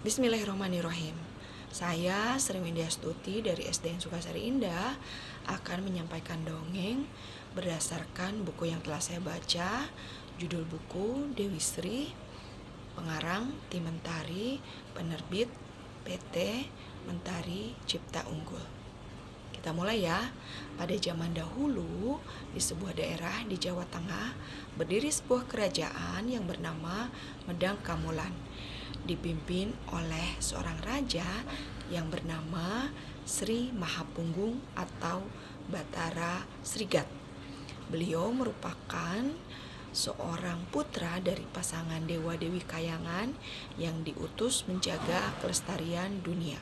Bismillahirrahmanirrahim. Saya Sri Windiastuti dari SDN Sukasari Indah akan menyampaikan dongeng berdasarkan buku yang telah saya baca. Judul buku Dewi Sri, pengarang Ti Mentari, penerbit PT Mentari Cipta Unggul. Kita mulai ya. Pada zaman dahulu, di sebuah daerah di Jawa Tengah, berdiri sebuah kerajaan yang bernama Medang Kamulan, dipimpin oleh seorang raja yang bernama Sri Mahapunggung atau Batara Srigat. Beliau merupakan seorang putra dari pasangan dewa-dewi kayangan yang diutus menjaga kelestarian dunia.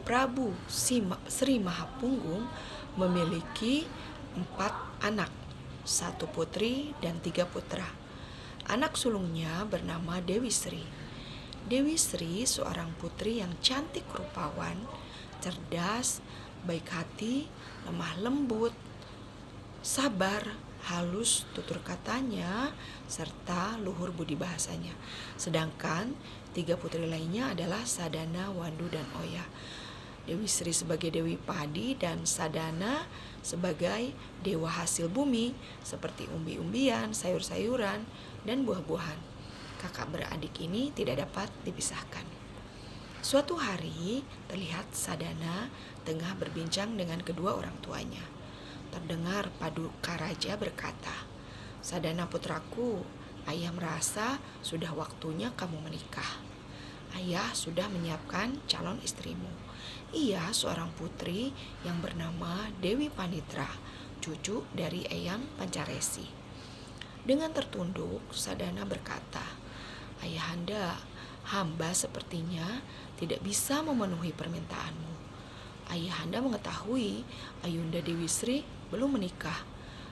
Prabu Sri Mahapunggung memiliki 4 anak, 1 putri dan 3 putra. Anak sulungnya bernama Dewi Sri. Dewi Sri seorang putri yang cantik rupawan, cerdas, baik hati, lemah lembut, sabar, halus tutur katanya, serta luhur budi bahasanya. Sedangkan 3 putri lainnya adalah Sadana, Wandu, dan Oya. Dewi Sri sebagai Dewi Padi dan Sadana sebagai dewa hasil bumi seperti umbi-umbian, sayur-sayuran, dan buah-buahan. Kakak beradik ini tidak dapat dipisahkan. Suatu hari terlihat Sadana tengah berbincang dengan kedua orang tuanya. Terdengar Paduka Raja berkata, "Sadana putraku, ayah merasa sudah waktunya kamu menikah. Ayah sudah menyiapkan calon istrimu. Ia seorang putri yang bernama Dewi Panitra, cucu dari Eyang Pancaresi." Dengan tertunduk, Sadana berkata, "Ayahanda, hamba sepertinya tidak bisa memenuhi permintaanmu. Ayahanda mengetahui Ayunda Dewi Sri belum menikah.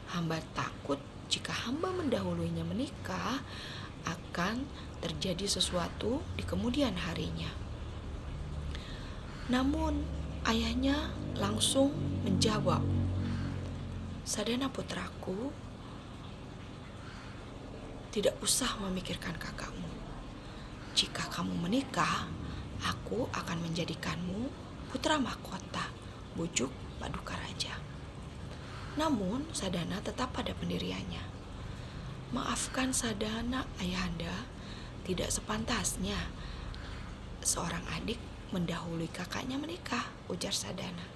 Hamba takut jika hamba mendahulunya menikah akan terjadi sesuatu di kemudian harinya." Namun ayahnya langsung menjawab, "Sadana putraku, tidak usah memikirkan kakakmu. Jika kamu menikah, aku akan menjadikanmu putra mahkota," bujuk Paduka Raja. Namun Sadana tetap pada pendiriannya. "Maafkan Sadana, ayahanda, tidak sepantasnya seorang adik mendahului kakaknya menikah," ujar Sadana.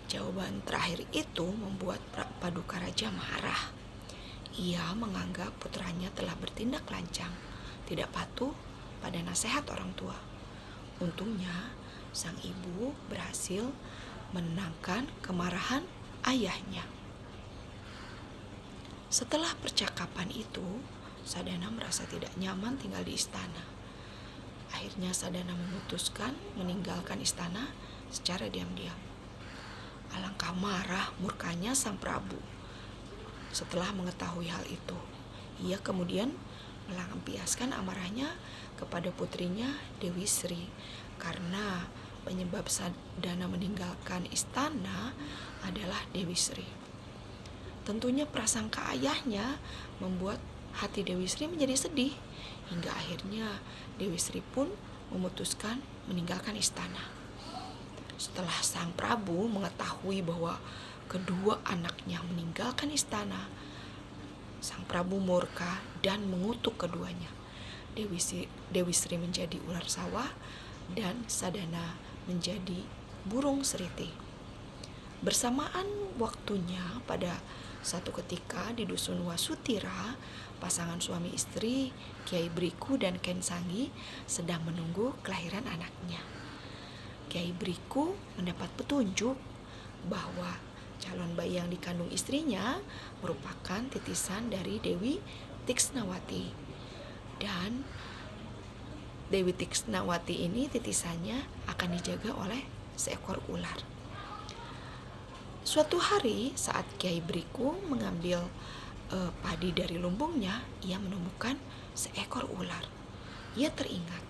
Jawaban terakhir itu membuat Paduka Raja marah. Ia menganggap putranya telah bertindak lancang, tidak patuh pada nasihat orang tua. Untungnya, sang ibu berhasil menenangkan kemarahan ayahnya. Setelah percakapan itu, Sadana merasa tidak nyaman tinggal di istana. Akhirnya Sadana memutuskan meninggalkan istana secara diam-diam. Alangkah marah murkanya sang Prabu. Setelah mengetahui hal itu, ia kemudian melampiaskan amarahnya kepada putrinya Dewi Sri karena penyebab Sadana meninggalkan istana adalah Dewi Sri. Tentunya prasangka ayahnya membuat hati Dewi Sri menjadi sedih, hingga akhirnya Dewi Sri pun memutuskan meninggalkan istana. Setelah sang Prabu mengetahui bahwa kedua anaknya meninggalkan istana, sang Prabu murka dan mengutuk keduanya. Dewi Sri menjadi ular sawah dan Sadana menjadi burung seriti. Bersamaan waktunya, pada satu ketika di dusun Wasutira, pasangan suami istri Kiai Briku dan Ken Sanggi sedang menunggu kelahiran anaknya. Kiai Briku mendapat petunjuk bahwa calon bayi yang dikandung istrinya merupakan titisan dari Dewi Tiksnawati. Dan Dewi Tiksnawati ini titisannya akan dijaga oleh seekor ular. Suatu hari saat Kiai Briku mengambil padi dari lumbungnya, ia menemukan seekor ular. Ia teringat,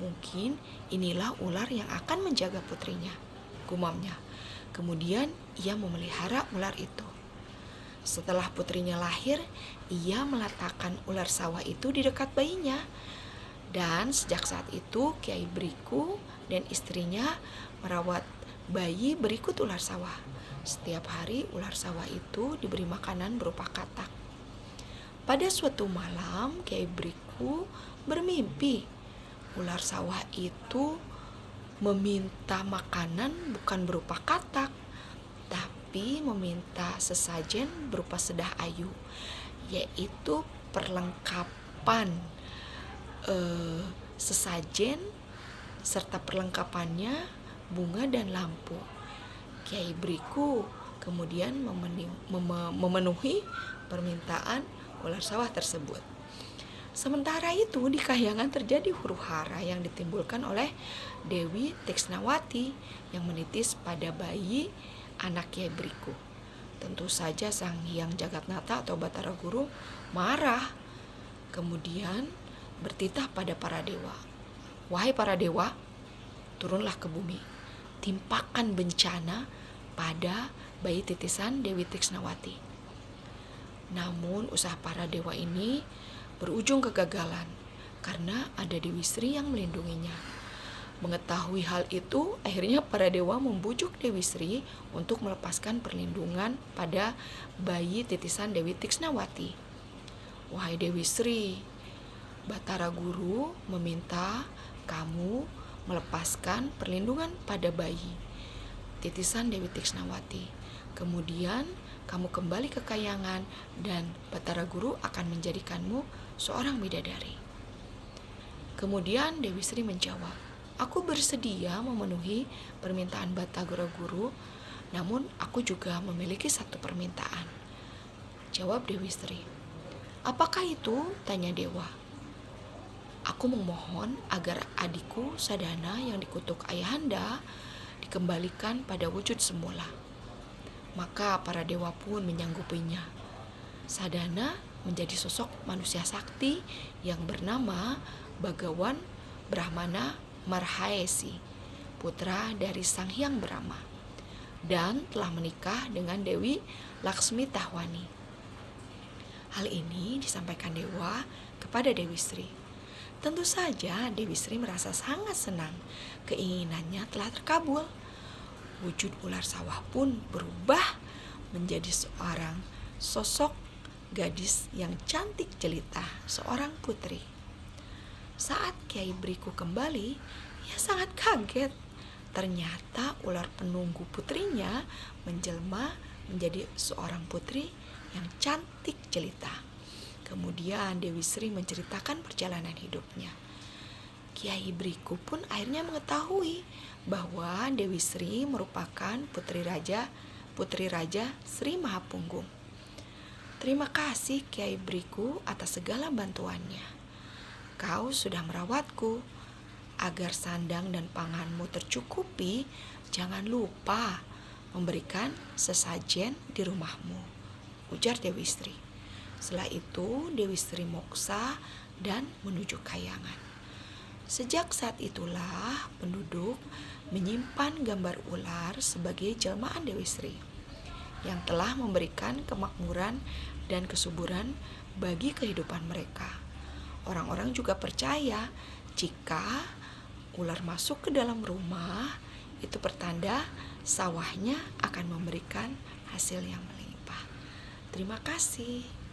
mungkin inilah ular yang akan menjaga putrinya, gumamnya. Kemudian ia memelihara ular itu. Setelah putrinya lahir, ia meletakkan ular sawah itu di dekat bayinya. Dan sejak saat itu Kiai Briku dan istrinya merawat bayi berikut ular sawah. Setiap hari ular sawah itu diberi makanan berupa katak. Pada suatu malam Kiai Briku bermimpi ular sawah itu meminta makanan bukan berupa katak, tapi meminta sesajen berupa sedah ayu, yaitu perlengkapan sesajen serta perlengkapannya bunga dan lampu. Kiai Briku kemudian memenuhi permintaan ular sawah tersebut. Sementara itu di kahyangan terjadi huru-hara yang ditimbulkan oleh Dewi Tiksnawati yang menitis pada bayi anak Kiai Briku. Tentu saja Sang Hyang Jagatnata atau Batara Guru marah. Kemudian bertitah pada para dewa. Wahai para dewa, turunlah ke bumi. Timpakan bencana pada bayi titisan Dewi Tiksnawati. Namun usaha para dewa ini berujung kegagalan karena ada Dewi Sri yang melindunginya. Mengetahui hal itu, akhirnya para dewa membujuk Dewi Sri untuk melepaskan perlindungan pada bayi titisan Dewi Tiksnawati. Wahai Dewi Sri, Batara Guru meminta kamu melepaskan perlindungan pada bayi titisan Dewi Tiksnawati. Kemudian kamu kembali ke kahyangan dan Batara Guru akan menjadikanmu seorang bidadari. Kemudian Dewi Sri menjawab, aku bersedia memenuhi permintaan Batara Guru, namun aku juga memiliki satu permintaan. Jawab Dewi Sri. Apakah itu? Tanya dewa. Aku memohon agar adikku Sadana yang dikutuk ayahanda dikembalikan pada wujud semula. Maka para dewa pun menyanggupinya. Sadana menjadi sosok manusia sakti yang bernama Bagawan Brahmana Marhaesi, putra dari Sang Hyang Brahma, dan telah menikah dengan Dewi Laksmi Tahwani. Hal ini disampaikan dewa kepada Dewi Sri. Tentu saja Dewi Sri merasa sangat senang, keinginannya telah terkabul. Wujud ular sawah pun berubah menjadi seorang sosok gadis yang cantik jelita, seorang putri. Saat Kiai Briku kembali, ia sangat kaget. Ternyata ular penunggu putrinya menjelma menjadi seorang putri yang cantik jelita. Kemudian Dewi Sri menceritakan perjalanan hidupnya. Kiai Briku pun akhirnya mengetahui bahwa Dewi Sri merupakan putri raja Sri Mahapunggung. Terima kasih Kiai Briku atas segala bantuannya. Kau sudah merawatku. Agar sandang dan panganmu tercukupi, jangan lupa memberikan sesajen di rumahmu, ujar Dewi Sri. Setelah itu Dewi Sri moksa dan menuju kahyangan. Sejak saat itulah penduduk menyimpan gambar ular sebagai jelmaan Dewi Sri yang telah memberikan kemakmuran dan kesuburan bagi kehidupan mereka. Orang-orang juga percaya jika ular masuk ke dalam rumah, itu pertanda sawahnya akan memberikan hasil yang melimpah. Terima kasih.